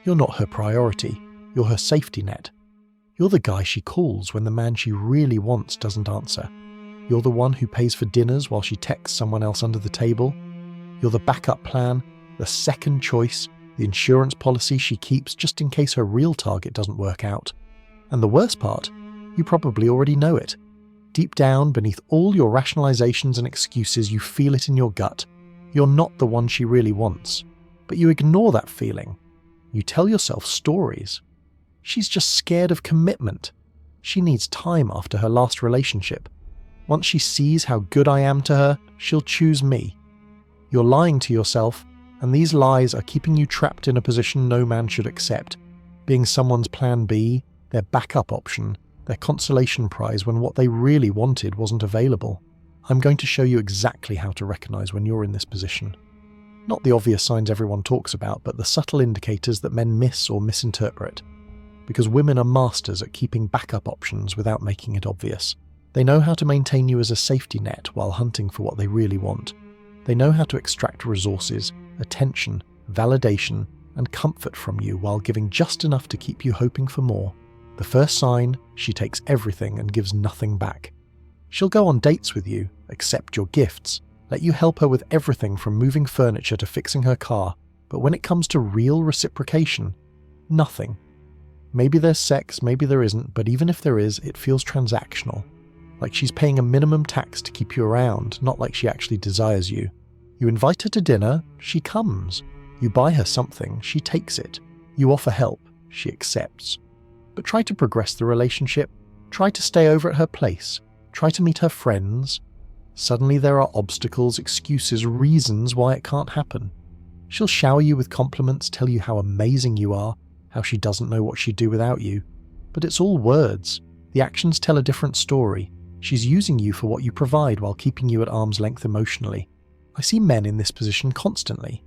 You're not her priority, you're her safety net. You're the guy she calls when the man she really wants doesn't answer. You're the one who pays for dinners while she texts someone else under the table. You're the backup plan, the second choice, the insurance policy she keeps just in case her real target doesn't work out. And the worst part, you probably already know it. Deep down, beneath all your rationalizations and excuses, you feel it in your gut. You're not the one she really wants. But you ignore that feeling. You tell yourself stories. She's just scared of commitment. She needs time after her last relationship. Once she sees how good I am to her, she'll choose me. You're lying to yourself, and these lies are keeping you trapped in a position no man should accept, being someone's plan B, their backup option, their consolation prize when what they really wanted wasn't available. I'm going to show you exactly how to recognize when you're in this position. Not the obvious signs everyone talks about, but the subtle indicators that men miss or misinterpret. Because women are masters at keeping backup options without making it obvious. They know how to maintain you as a safety net while hunting for what they really want. They know how to extract resources, attention, validation, and comfort from you while giving just enough to keep you hoping for more. The first sign, she takes everything and gives nothing back. She'll go on dates with you, accept your gifts, let you help her with everything from moving furniture to fixing her car, but when it comes to real reciprocation, nothing. Maybe there's sex, maybe there isn't, but even if there is, it feels transactional. Like she's paying a minimum tax to keep you around, not like she actually desires you. You invite her to dinner, she comes. You buy her something, she takes it. You offer help, she accepts. But try to progress the relationship. Try to stay over at her place. Try to meet her friends. Suddenly there are obstacles, excuses, reasons why it can't happen. She'll shower you with compliments, tell you how amazing you are, how she doesn't know what she'd do without you. But it's all words. The actions tell a different story. She's using you for what you provide while keeping you at arm's length emotionally. I see men in this position constantly.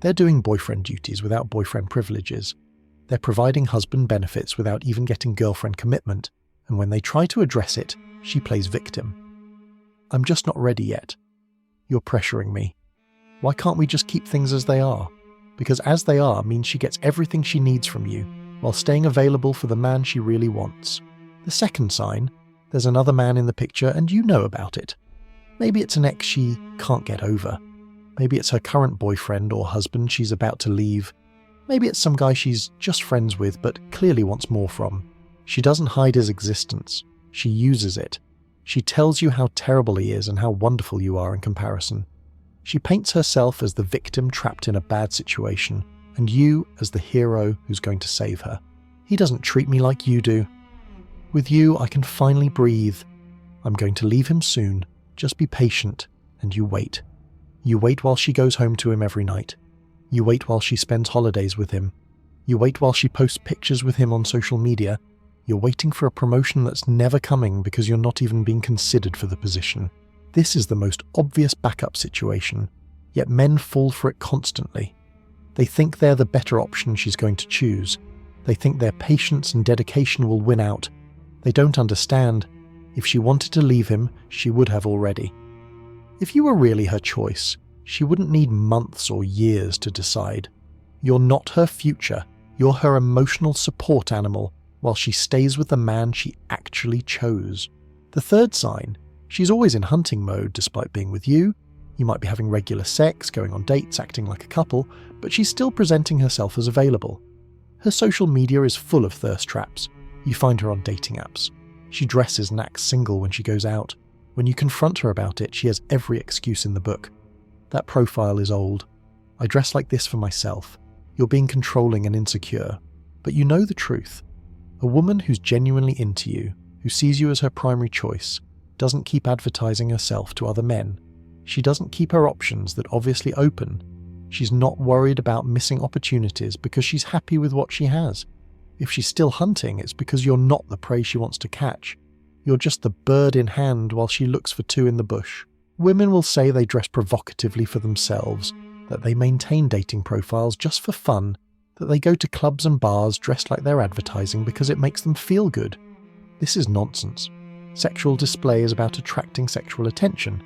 They're doing boyfriend duties without boyfriend privileges. They're providing husband benefits without even getting girlfriend commitment, and when they try to address it, she plays victim. I'm just not ready yet. You're pressuring me. Why can't we just keep things as they are? Because as they are means she gets everything she needs from you, while staying available for the man she really wants. The second sign, there's another man in the picture and you know about it. Maybe it's an ex she can't get over. Maybe it's her current boyfriend or husband she's about to leave. Maybe it's some guy she's just friends with but clearly wants more from. She doesn't hide his existence. She uses it. She tells you how terrible he is and how wonderful you are in comparison. She paints herself as the victim trapped in a bad situation, and you as the hero who's going to save her. He doesn't treat me like you do. With you, I can finally breathe. I'm going to leave him soon. Just be patient, and you wait. You wait while she goes home to him every night. You wait while she spends holidays with him. You wait while she posts pictures with him on social media. You're waiting for a promotion that's never coming because you're not even being considered for the position. This is the most obvious backup situation, yet men fall for it constantly. They think they're the better option she's going to choose. They think their patience and dedication will win out. They don't understand. If she wanted to leave him, she would have already. If you were really her choice, she wouldn't need months or years to decide. You're not her future. You're her emotional support animal while she stays with the man she actually chose. The third sign, she's always in hunting mode despite being with you. You might be having regular sex, going on dates, acting like a couple, but she's still presenting herself as available. Her social media is full of thirst traps. You find her on dating apps. She dresses and acts single when she goes out. When you confront her about it, she has every excuse in the book. That profile is old. I dress like this for myself. You're being controlling and insecure. But you know the truth. A woman who's genuinely into you, who sees you as her primary choice, doesn't keep advertising herself to other men. She doesn't keep her options that obviously open. She's not worried about missing opportunities because she's happy with what she has. If she's still hunting, it's because you're not the prey she wants to catch. You're just the bird in hand while she looks for two in the bush. Women will say they dress provocatively for themselves, that they maintain dating profiles just for fun, that they go to clubs and bars dressed like they're advertising because it makes them feel good. This is nonsense. Sexual display is about attracting sexual attention.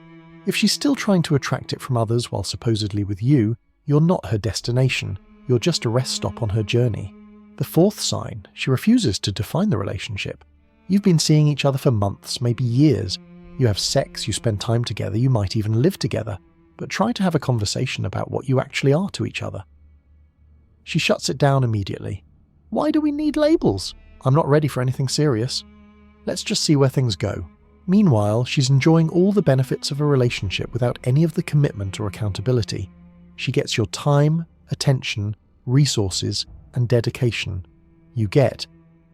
If she's still trying to attract it from others while supposedly with you, you're not her destination. You're just a rest stop on her journey. The fourth sign, she refuses to define the relationship. You've been seeing each other for months, maybe years. You have sex, you spend time together, you might even live together. But try to have a conversation about what you actually are to each other. She shuts it down immediately. Why do we need labels? I'm not ready for anything serious. Let's just see where things go. Meanwhile, she's enjoying all the benefits of a relationship without any of the commitment or accountability. She gets your time, attention, resources, and dedication. You get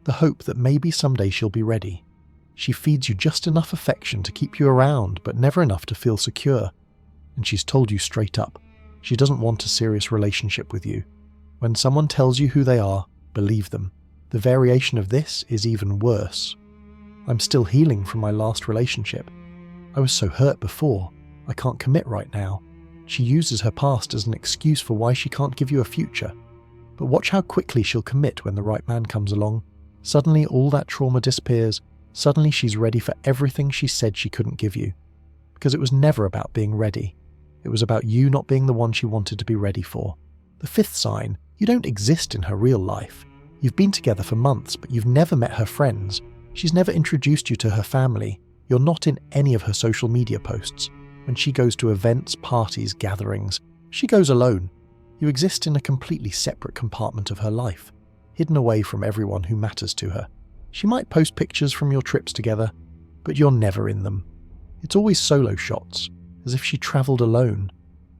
the hope that maybe someday she'll be ready. She feeds you just enough affection to keep you around, but never enough to feel secure. And she's told you straight up, she doesn't want a serious relationship with you. When someone tells you who they are, believe them. The variation of this is even worse. I'm still healing from my last relationship. I was so hurt before. I can't commit right now. She uses her past as an excuse for why she can't give you a future. But watch how quickly she'll commit when the right man comes along. Suddenly all that trauma disappears. Suddenly she's ready for everything she said she couldn't give you. Because it was never about being ready. It was about you not being the one she wanted to be ready for. The fifth sign, you don't exist in her real life. You've been together for months, but you've never met her friends. She's never introduced you to her family. You're not in any of her social media posts. When she goes to events, parties, gatherings, she goes alone. You exist in a completely separate compartment of her life, hidden away from everyone who matters to her. She might post pictures from your trips together, but you're never in them. It's always solo shots, as if she travelled alone.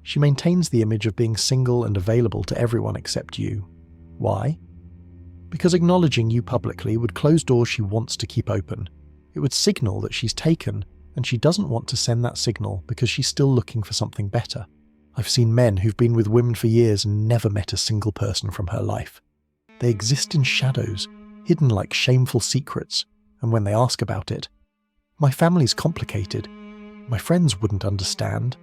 She maintains the image of being single and available to everyone except you. Why? Because acknowledging you publicly would close doors she wants to keep open. It would signal that she's taken, and she doesn't want to send that signal because she's still looking for something better. I've seen men who've been with women for years and never met a single person from her life. They exist in shadows, hidden like shameful secrets, and when they ask about it, my family's complicated. My friends wouldn't understand.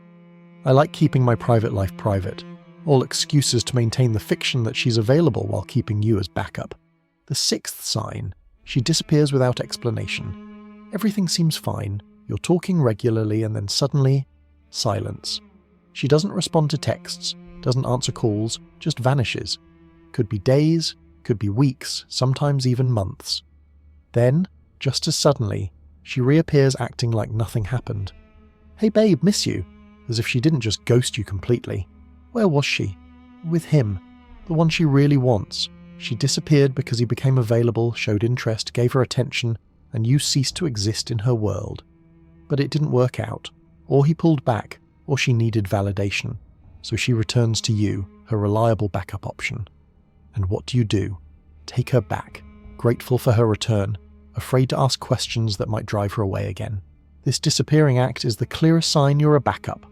I like keeping my private life private. All excuses to maintain the fiction that she's available while keeping you as backup. The sixth sign, she disappears without explanation. Everything seems fine. You're talking regularly and then suddenly, silence. She doesn't respond to texts, doesn't answer calls, just vanishes. Could be days, could be weeks, sometimes even months. Then, just as suddenly, she reappears acting like nothing happened. Hey babe, miss you. As if she didn't just ghost you completely. Where was she? With him. The one she really wants. She disappeared because he became available, showed interest, gave her attention, and you ceased to exist in her world. But it didn't work out. Or he pulled back, or she needed validation. So she returns to you, her reliable backup option. And what do? Take her back, grateful for her return, afraid to ask questions that might drive her away again. This disappearing act is the clearest sign you're a backup.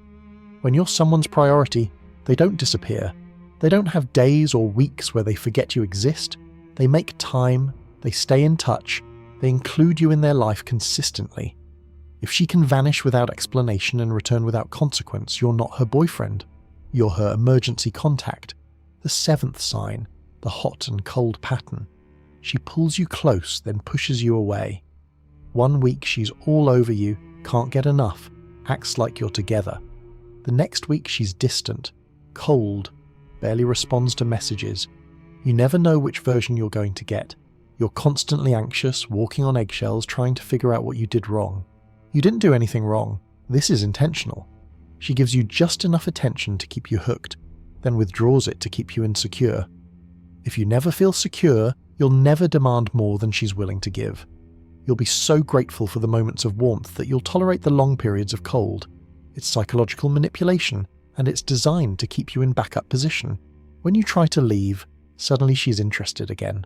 When you're someone's priority, they don't disappear. They don't have days or weeks where they forget you exist. They make time, they stay in touch, they include you in their life consistently. If she can vanish without explanation and return without consequence, you're not her boyfriend. You're her emergency contact. The seventh sign, the hot and cold pattern. She pulls you close, then pushes you away. 1 week she's all over you, can't get enough, acts like you're together. The next week she's distant, cold, barely responds to messages. You never know which version you're going to get. You're constantly anxious, walking on eggshells, trying to figure out what you did wrong. You didn't do anything wrong. This is intentional. She gives you just enough attention to keep you hooked, then withdraws it to keep you insecure. If you never feel secure, you'll never demand more than she's willing to give. You'll be so grateful for the moments of warmth that you'll tolerate the long periods of cold. It's psychological manipulation, and it's designed to keep you in backup position. When you try to leave, suddenly she's interested again.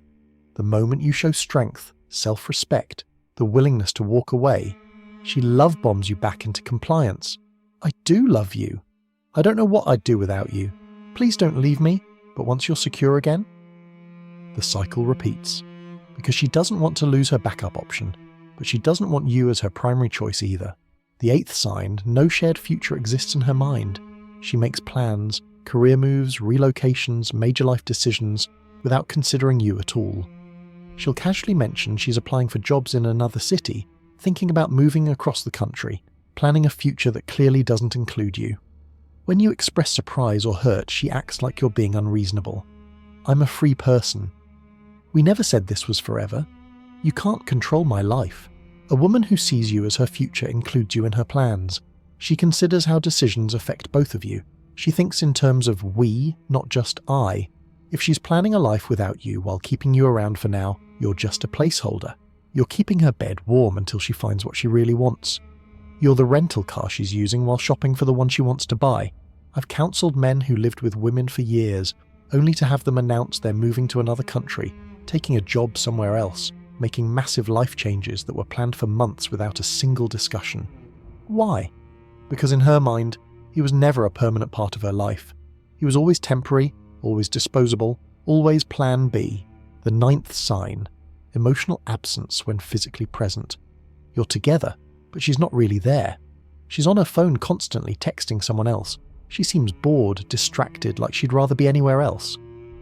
The moment you show strength, self-respect, the willingness to walk away, she love bombs you back into compliance. I do love you. I don't know what I'd do without you. Please don't leave me, but once you're secure again, the cycle repeats. Because she doesn't want to lose her backup option, but she doesn't want you as her primary choice either. The eighth sign, no shared future exists in her mind. She makes plans, career moves, relocations, major life decisions, without considering you at all. She'll casually mention she's applying for jobs in another city, thinking about moving across the country, planning a future that clearly doesn't include you. When you express surprise or hurt, she acts like you're being unreasonable. I'm a free person. We never said this was forever. You can't control my life. A woman who sees you as her future includes you in her plans. She considers how decisions affect both of you. She thinks in terms of we, not just I. If she's planning a life without you while keeping you around for now, you're just a placeholder. You're keeping her bed warm until she finds what she really wants. You're the rental car she's using while shopping for the one she wants to buy. I've counselled men who lived with women for years, only to have them announce they're moving to another country, taking a job somewhere else, making massive life changes that were planned for months without a single discussion. Why? Because in her mind, he was never a permanent part of her life. He was always temporary, always disposable, always plan B. The 9th sign, emotional absence when physically present. You're together, but she's not really there. She's on her phone constantly texting someone else. She seems bored, distracted, like she'd rather be anywhere else.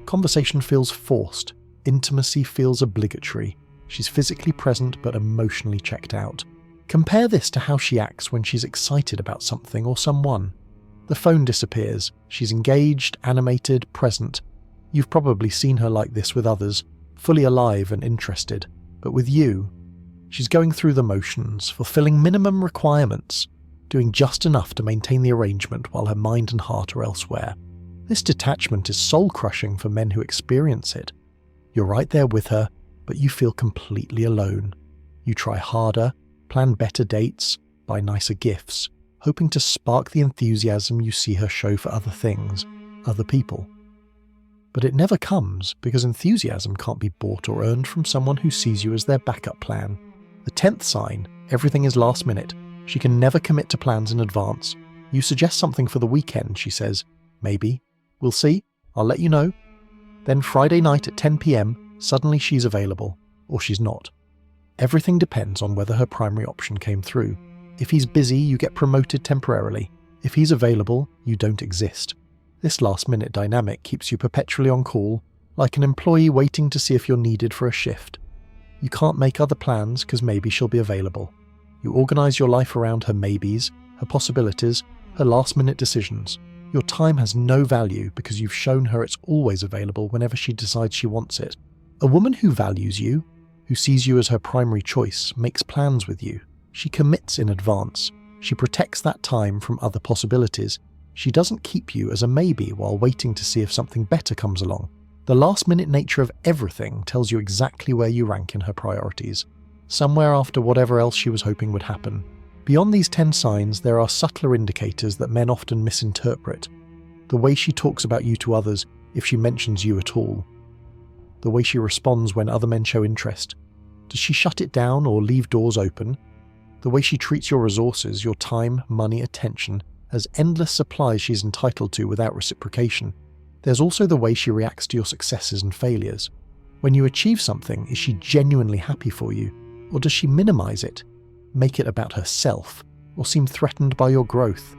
Conversation feels forced. Intimacy feels obligatory. She's physically present but emotionally checked out. Compare this to how she acts when she's excited about something or someone. The phone disappears. She's engaged, animated, present. You've probably seen her like this with others, fully alive and interested. But with you, she's going through the motions, fulfilling minimum requirements, doing just enough to maintain the arrangement while her mind and heart are elsewhere. This detachment is soul-crushing for men who experience it. You're right there with her, but you feel completely alone. You try harder, plan better dates, buy nicer gifts, hoping to spark the enthusiasm you see her show for other things, other people. But it never comes because enthusiasm can't be bought or earned from someone who sees you as their backup plan. The 10th sign, everything is last minute. She can never commit to plans in advance. You suggest something for the weekend, she says. Maybe. We'll see. I'll let you know. Then Friday night at 10 p.m, suddenly she's available, or she's not. Everything depends on whether her primary option came through. If he's busy, you get promoted temporarily. If he's available, you don't exist. This last-minute dynamic keeps you perpetually on call, like an employee waiting to see if you're needed for a shift. You can't make other plans because maybe she'll be available. You organise your life around her maybes, her possibilities, her last-minute decisions. Your time has no value because you've shown her it's always available whenever she decides she wants it. A woman who values you, who sees you as her primary choice, makes plans with you. She commits in advance. She protects that time from other possibilities. She doesn't keep you as a maybe while waiting to see if something better comes along. The last-minute nature of everything tells you exactly where you rank in her priorities, somewhere after whatever else she was hoping would happen. Beyond these 10 signs, there are subtler indicators that men often misinterpret. The way she talks about you to others, if she mentions you at all. The way she responds when other men show interest. Does she shut it down or leave doors open? The way she treats your resources, your time, money, attention, as endless supplies she's entitled to without reciprocation. There's also the way she reacts to your successes and failures. When you achieve something, is she genuinely happy for you? Or does she minimize it, make it about herself, or seem threatened by your growth?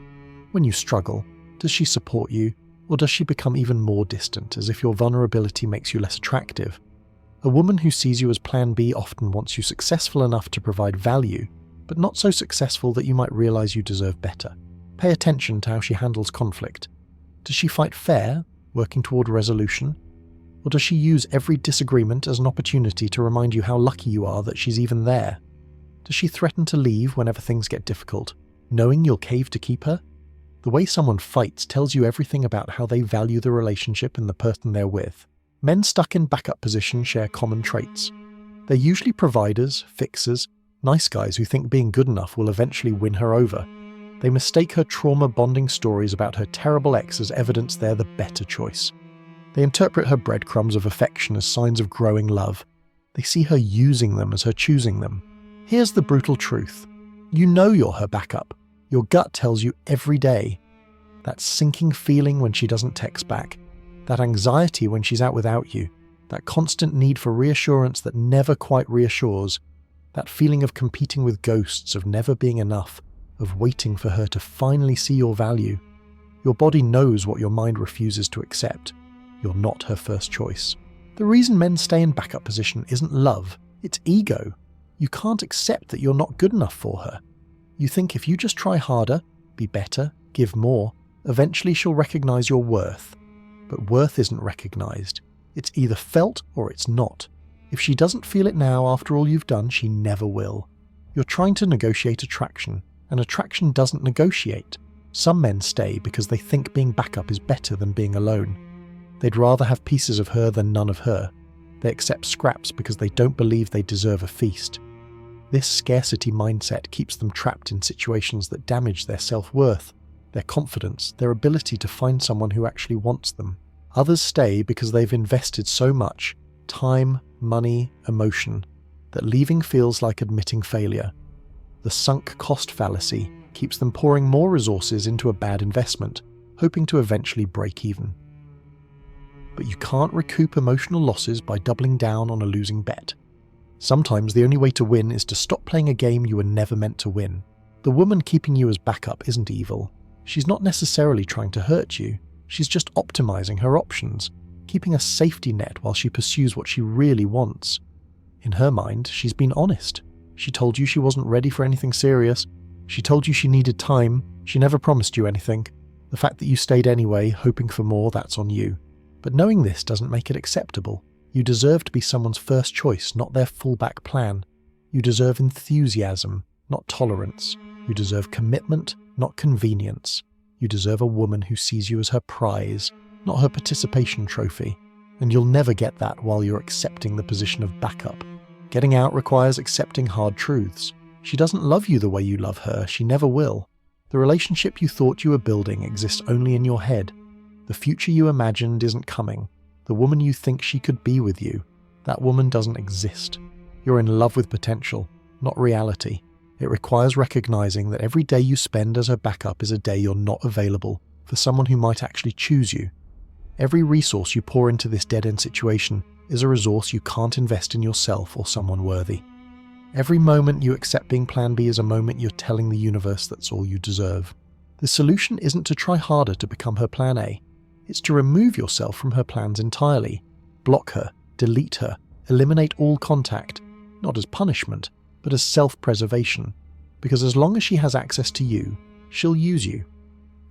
When you struggle, does she support you, or does she become even more distant, as if your vulnerability makes you less attractive? A woman who sees you as plan B often wants you successful enough to provide value, but not so successful that you might realize you deserve better. Pay attention to how she handles conflict. Does she fight fair, working toward resolution? Or does she use every disagreement as an opportunity to remind you how lucky you are that she's even there? Does she threaten to leave whenever things get difficult, knowing you'll cave to keep her? The way someone fights tells you everything about how they value the relationship and the person they're with. Men stuck in backup position share common traits. They're usually providers, fixers, nice guys who think being good enough will eventually win her over. They mistake her trauma-bonding stories about her terrible ex as evidence they're the better choice. They interpret her breadcrumbs of affection as signs of growing love. They see her using them as her choosing them. Here's the brutal truth. You know you're her backup. Your gut tells you every day. That sinking feeling when she doesn't text back. That anxiety when she's out without you. That constant need for reassurance that never quite reassures. That feeling of competing with ghosts, of never being enough, of waiting for her to finally see your value. Your body knows what your mind refuses to accept. You're not her first choice. The reason men stay in backup position isn't love, it's ego. You can't accept that you're not good enough for her. You think if you just try harder, be better, give more, eventually she'll recognize your worth. But worth isn't recognized. It's either felt or it's not. If she doesn't feel it now after all you've done, she never will. You're trying to negotiate attraction, and attraction doesn't negotiate. Some men stay because they think being backup is better than being alone. They'd rather have pieces of her than none of her. They accept scraps because they don't believe they deserve a feast. This scarcity mindset keeps them trapped in situations that damage their self-worth, their confidence, their ability to find someone who actually wants them. Others stay because they've invested so much time, money, emotion, that leaving feels like admitting failure. The sunk cost fallacy keeps them pouring more resources into a bad investment, hoping to eventually break even. But you can't recoup emotional losses by doubling down on a losing bet. Sometimes the only way to win is to stop playing a game you were never meant to win. The woman keeping you as backup isn't evil. She's not necessarily trying to hurt you. She's just optimizing her options, keeping a safety net while she pursues what she really wants. In her mind, she's been honest. She told you she wasn't ready for anything serious. She told you she needed time. She never promised you anything. The fact that you stayed anyway, hoping for more, that's on you. But knowing this doesn't make it acceptable. You deserve to be someone's first choice, not their fallback plan. You deserve enthusiasm, not tolerance. You deserve commitment, not convenience. You deserve a woman who sees you as her prize, not her participation trophy. And you'll never get that while you're accepting the position of backup. Getting out requires accepting hard truths. She doesn't love you the way you love her. She never will. The relationship you thought you were building exists only in your head. The future you imagined isn't coming. The woman you think she could be with you, that woman doesn't exist. You're in love with potential, not reality. It requires recognizing that every day you spend as her backup is a day you're not available for someone who might actually choose you. Every resource you pour into this dead-end situation is a resource you can't invest in yourself or someone worthy. Every moment you accept being plan B is a moment you're telling the universe that's all you deserve. The solution isn't to try harder to become her plan A. It's to remove yourself from her plans entirely. Block her, delete her, eliminate all contact, not as punishment, but as self-preservation. Because as long as she has access to you, she'll use you.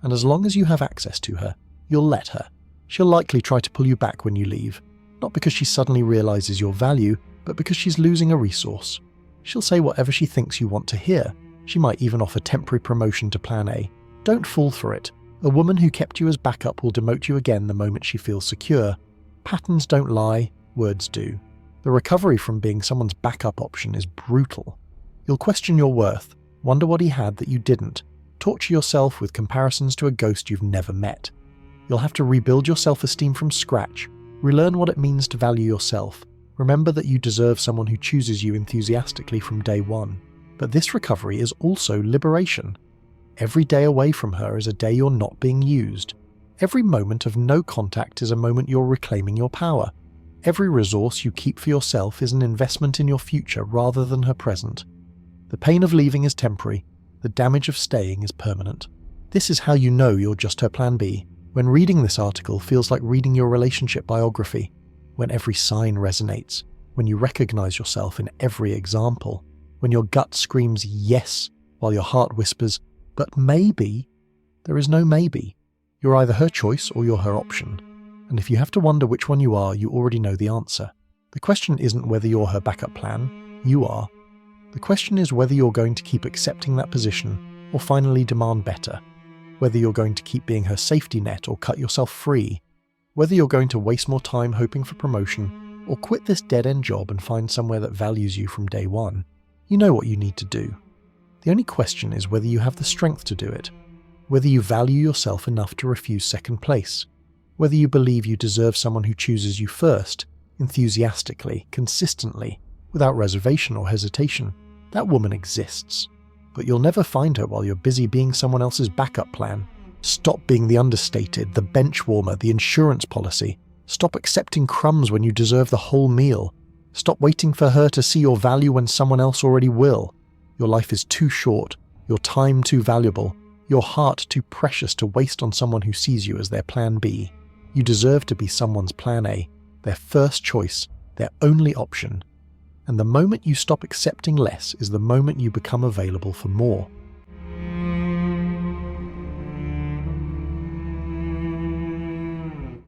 And as long as you have access to her, you'll let her. She'll likely try to pull you back when you leave, not because she suddenly realizes your value, but because she's losing a resource. She'll say whatever she thinks you want to hear. She might even offer temporary promotion to plan A. Don't fall for it. A woman who kept you as backup will demote you again the moment she feels secure. Patterns don't lie, words do. The recovery from being someone's backup option is brutal. You'll question your worth, wonder what he had that you didn't, torture yourself with comparisons to a ghost you've never met. You'll have to rebuild your self-esteem from scratch, relearn what it means to value yourself. Remember that you deserve someone who chooses you enthusiastically from day one. But this recovery is also liberation. Every day away from her is a day you're not being used. Every moment of no contact is a moment you're reclaiming your power. Every resource you keep for yourself is an investment in your future rather than her present. The pain of leaving is temporary. The damage of staying is permanent. This is how you know you're just her plan B. When reading this article feels like reading your relationship biography. When every sign resonates. When you recognize yourself in every example. When your gut screams yes while your heart whispers, but maybe. There is no maybe. You're either her choice or you're her option. And if you have to wonder which one you are, you already know the answer. The question isn't whether you're her backup plan. You are. The question is whether you're going to keep accepting that position or finally demand better. Whether you're going to keep being her safety net or cut yourself free. Whether you're going to waste more time hoping for promotion or quit this dead-end job and find somewhere that values you from day one. You know what you need to do. The only question is whether you have the strength to do it, whether you value yourself enough to refuse second place, whether you believe you deserve someone who chooses you first, enthusiastically, consistently, without reservation or hesitation. That woman exists, but you'll never find her while you're busy being someone else's backup plan. Stop being the understated, the bench warmer, the insurance policy. Stop accepting crumbs when you deserve the whole meal. Stop waiting for her to see your value when someone else already will. Your life is too short, your time too valuable, your heart too precious to waste on someone who sees you as their plan B. You deserve to be someone's plan A, their first choice, their only option. And the moment you stop accepting less is the moment you become available for more.